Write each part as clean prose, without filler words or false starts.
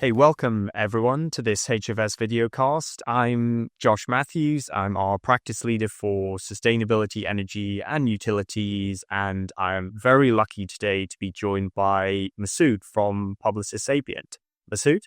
Hey, welcome everyone to this HFS videocast. I'm Josh Matthews. I'm our practice leader for sustainability, energy and utilities. And I'm very lucky today to be joined by Masood from Publicis Sapient. Masood?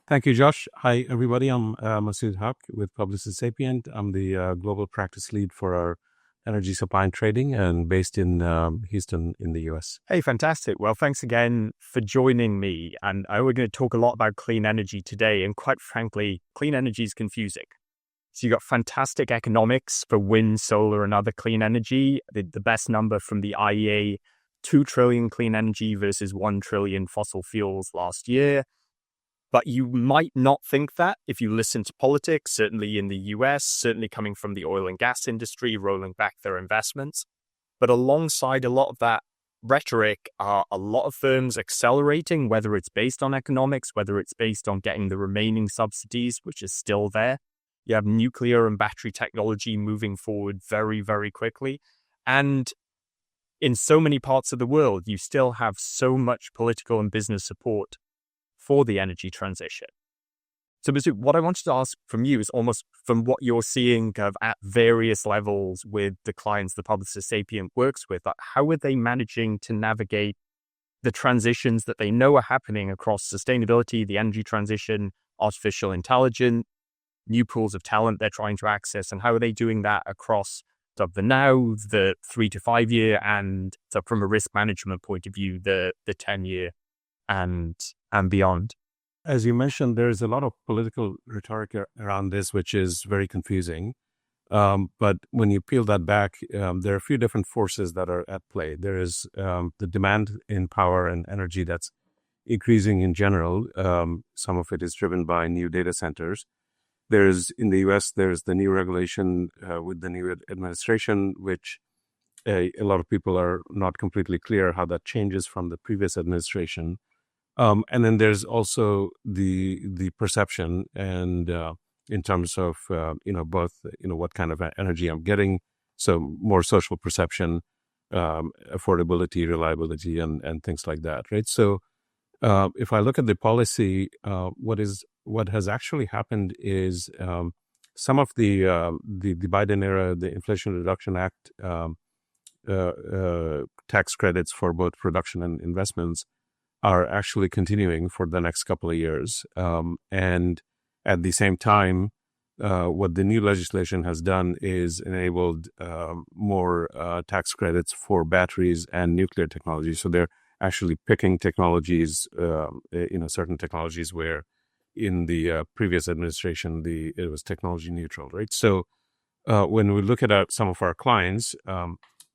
Thank you, Josh. Hi, everybody. I'm Masood Haq with Publicis Sapient. I'm the global practice lead for our energy supply and trading and based in Houston in the US. Hey, fantastic. Well, thanks again for joining me. And we're going to talk a lot about clean energy today. And quite frankly, clean energy is confusing. So you've got fantastic economics for wind, solar, and other clean energy. The best number from the IEA, 2 trillion clean energy versus 1 trillion fossil fuels last year. But you might not think that if you listen to politics, certainly in the US, certainly coming from the oil and gas industry, rolling back their investments. But alongside a lot of that rhetoric are a lot of firms accelerating, whether it's based on economics, whether it's based on getting the remaining subsidies, which is still there. You have nuclear and battery technology moving forward very, very quickly. And in so many parts of the world, you still have so much political and business support for the energy transition. So, Masood, what I wanted to ask from you is almost from what you're seeing kind of at various levels with the clients the Publicis Sapient works with, how are they managing to navigate the transitions that they know are happening across sustainability, the energy transition, artificial intelligence, new pools of talent they're trying to access, and how are they doing that across the now, the 3 to 5 year, and from a risk management point of view, the 10-year and beyond? As you mentioned, there's a lot of political rhetoric around this, which is very confusing. But when you peel that back, there are a few different forces that are at play. There is the demand in power and energy that's increasing in general. Some of it is driven by new data centers. There's, in the US, there's the new regulation with the new administration, which a lot of people are not completely clear how that changes from the previous administration. And then there's also the perception and in terms of, both, what kind of energy I'm getting. So more social perception, affordability, reliability, and things like that, right? So if I look at the policy, what has actually happened is some of the Biden era, the Inflation Reduction Act tax credits for both production and investments are actually continuing for the next couple of years. And at the same time, what the new legislation has done is enabled more tax credits for batteries and nuclear technology. So they're actually picking technologies, certain technologies where in the previous administration, it was technology neutral, right? So when we look at some of our clients,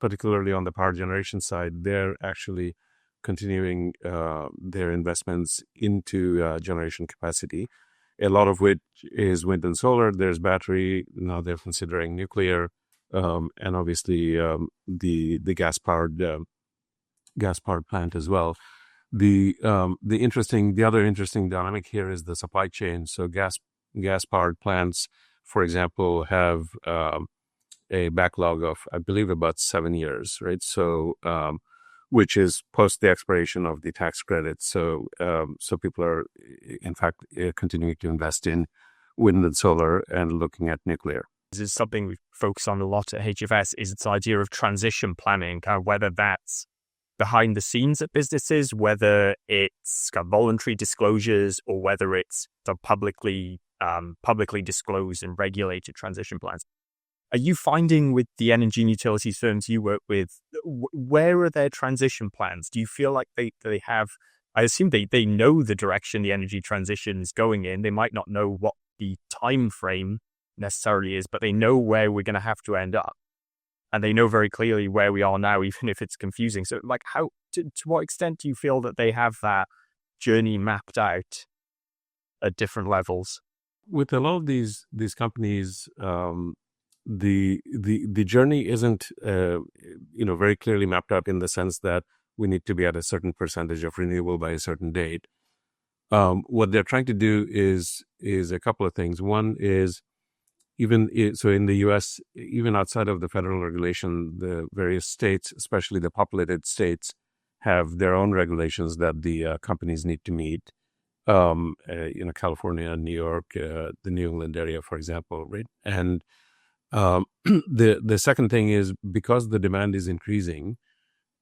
particularly on the power generation side, they're actually continuing their investments into generation capacity, a lot of which is wind and solar. There's battery. Now they're considering nuclear, and obviously the gas-powered plant as well. The other interesting dynamic here is the supply chain. So gas-powered plants, for example, have a backlog of, I believe, about 7 years, right? So which is post the expiration of the tax credits. So people are, in fact, continuing to invest in wind and solar and looking at nuclear. This is something we focus on a lot at HFS, is this idea of transition planning, kind of whether that's behind the scenes at businesses, whether it's kind of voluntary disclosures, or whether it's the publicly disclosed and regulated transition plans. Are you finding with the energy and utilities firms you work with, where are their transition plans? Do you feel like they have, I assume they know the direction the energy transition is going in. They might not know what the time frame necessarily is, but they know where we're going to have to end up. And they know very clearly where we are now, even if it's confusing. So how, to what extent do you feel that they have that journey mapped out at different levels? With a lot of these companies, the journey isn't very clearly mapped out in the sense that we need to be at a certain percentage of renewable by a certain date. What they're trying to do is a couple of things. One is so in the US, even outside of the federal regulation, the various states, especially the populated states, have their own regulations that the companies need to meet. California, New York, the New England area, for example, right? And the second thing is, because the demand is increasing,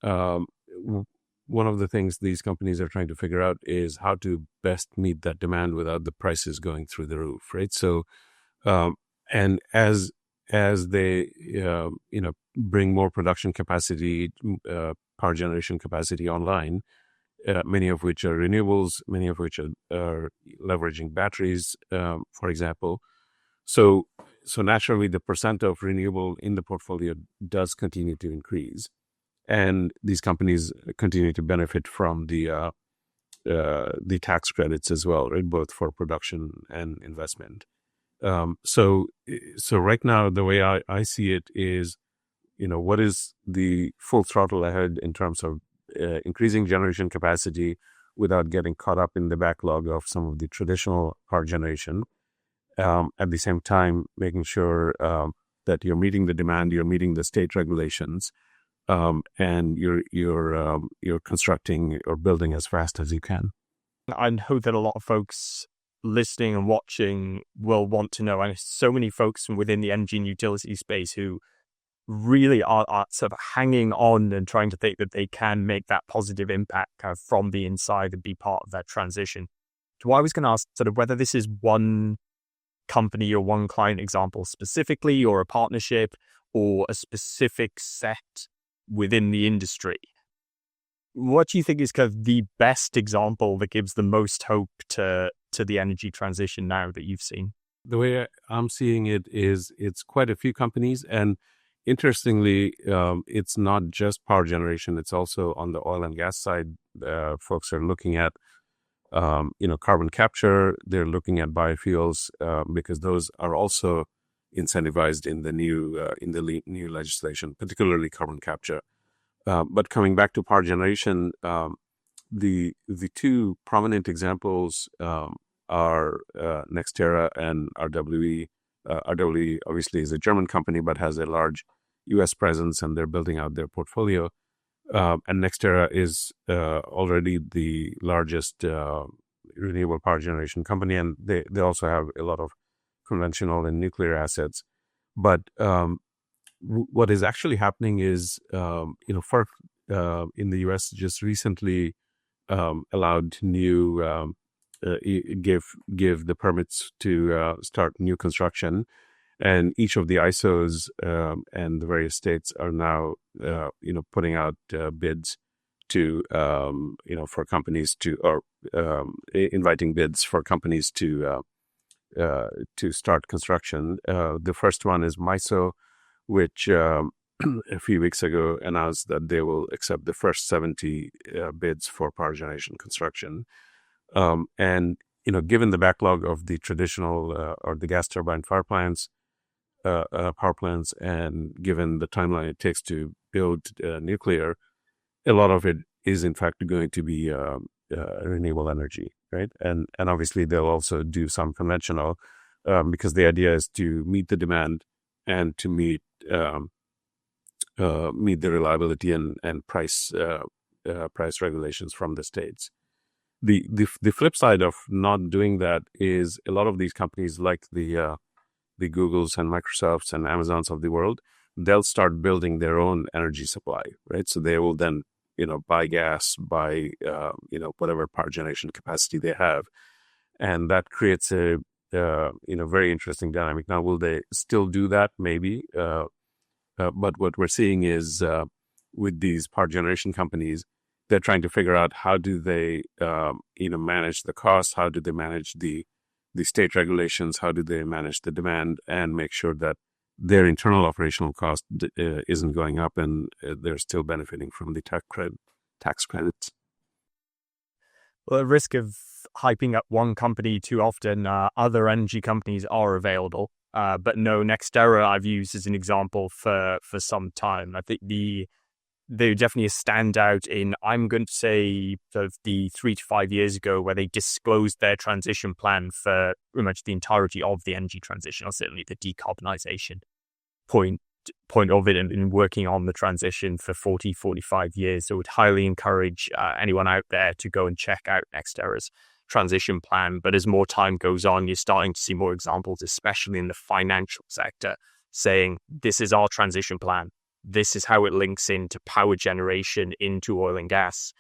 um, one of the things these companies are trying to figure out is how to best meet that demand without the prices going through the roof, right? So, and as they bring more production capacity, power generation capacity online, many of which are renewables, many of which are leveraging batteries, for example. So naturally, the percent of renewable in the portfolio does continue to increase, and these companies continue to benefit from the tax credits as well, right? Both for production and investment. So right now, the way I see it is, what is the full throttle ahead in terms of increasing generation capacity without getting caught up in the backlog of some of the traditional power generation. At the same time, making sure that you're meeting the demand, you're meeting the state regulations, and you're constructing or building as fast as you can. I know that a lot of folks listening and watching will want to know, and so many folks from within the energy and utility space who really are sort of hanging on and trying to think that they can make that positive impact kind of from the inside and be part of that transition. So I was going to ask sort of whether this is one company or one client example specifically, or a partnership, or a specific set within the industry. What do you think is kind of the best example that gives the most hope to the energy transition now that you've seen? The way I'm seeing it is, it's quite a few companies, and interestingly, it's not just power generation. It's also on the oil and gas side. Folks are looking at, carbon capture. They're looking at biofuels because those are also incentivized in the new legislation, particularly carbon capture. But coming back to power generation, the two prominent examples are NextEra and RWE. RWE obviously is a German company, but has a large U.S. presence, and they're building out their portfolio. And NextEra is already the largest renewable power generation company, and they also have a lot of conventional and nuclear assets. But what is actually happening is, FERC in the U.S. just recently allowed give the permits to start new construction, and each of the ISOs and the various states are now putting out bids to for companies to, or inviting bids for companies to start construction. The first one is MISO, which a few weeks ago announced that they will accept the first 70 bids for power generation construction. And given the backlog of the traditional or the gas turbine power plants, and given the timeline it takes to build nuclear, a lot of it is in fact going to be renewable energy, right? And obviously they'll also do some conventional, because the idea is to meet the demand and to meet the reliability and price regulations from the states. The flip side of not doing that is, a lot of these companies, like the Googles and Microsofts and Amazons of the world, they'll start building their own energy supply, right? So they will then, buy gas, buy, whatever power generation capacity they have. And that creates a, very interesting dynamic. Now, will they still do that? Maybe. But what we're seeing is, with these power generation companies, they're trying to figure out how do they, manage the costs, how do they manage the state regulations, how do they manage the demand, and make sure that their internal operational cost isn't going up, and they're still benefiting from the tax credits. Well, at risk of hyping up one company too often, other energy companies are available. But no, NextEra I've used as an example for some time. I think they're definitely a standout in, I'm going to say, of the 3 to 5 years ago, where they disclosed their transition plan for pretty much the entirety of the energy transition, or certainly the decarbonization point of it, and been working on the transition for 45 years. So I would highly encourage anyone out there to go and check out NextEra's transition plan. But as more time goes on, you're starting to see more examples, especially in the financial sector, saying this is our transition plan. This is how it links into power generation, into oil and gas.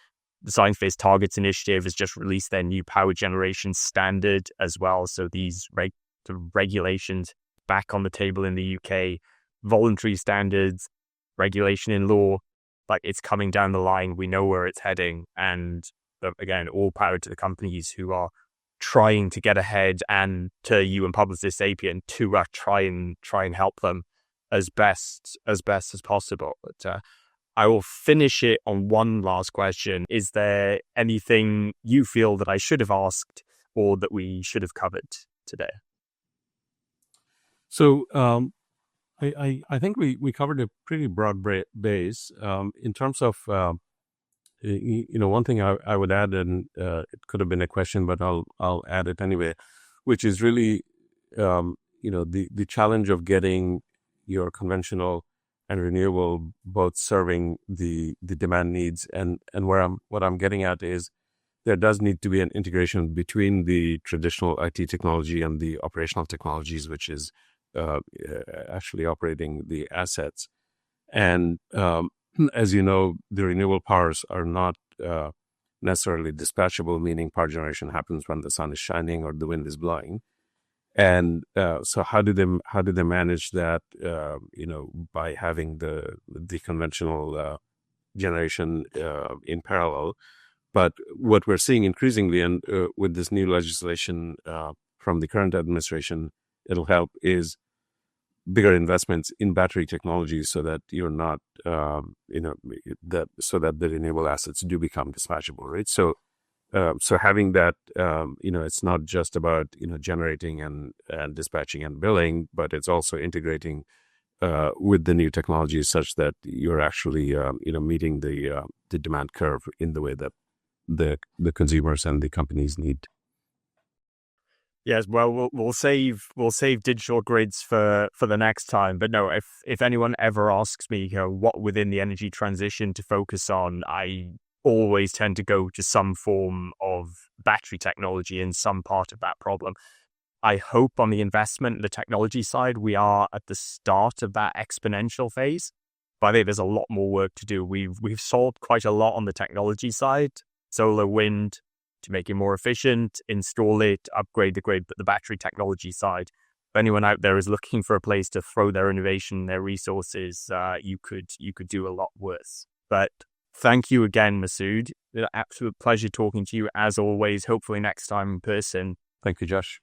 The Science Based Targets Initiative has just released their new power generation standard as well. So these regulations back on the table in the UK, voluntary standards, regulation in law, like it's coming down the line. We know where it's heading. And again, all power to the companies who are trying to get ahead, and to you and Publicis Sapient to try and help them as best as possible. But I will finish it on one last question. Is there anything you feel that I should have asked or that we should have covered today? So I think we covered a pretty broad base in terms of one thing I would add, and it could have been a question, but I'll add it anyway, which is really the challenge of getting your conventional and renewable both serving the demand needs, and what I'm getting at is there does need to be an integration between the traditional IT technology and the operational technologies, which is actually operating the assets. And as you know, the renewable powers are not necessarily dispatchable, meaning power generation happens when the sun is shining or the wind is blowing. And so how do they manage that? By having the conventional generation in parallel. But what we're seeing increasingly, and with this new legislation from the current administration, it'll help is bigger investments in battery technology, so that you're not, so that the renewable assets do become dispatchable, right? So having that, it's not just about generating and dispatching and billing, but it's also integrating with the new technologies such that you're actually meeting the demand curve in the way that the consumers and the companies need. Yes, well, we'll save digital grids for the next time. But no, if anyone ever asks me, what within the energy transition to focus on, I always tend to go to some form of battery technology in some part of that problem. I hope on the investment, the technology side, we are at the start of that exponential phase. But I think there's a lot more work to do. We've solved quite a lot on the technology side, solar, wind, to make it more efficient, install it, upgrade the grid. But the battery technology side, if anyone out there is looking for a place to throw their innovation, their resources, you could do a lot worse. But thank you again, Masood. An absolute pleasure talking to you as always. Hopefully next time in person. Thank you, Josh.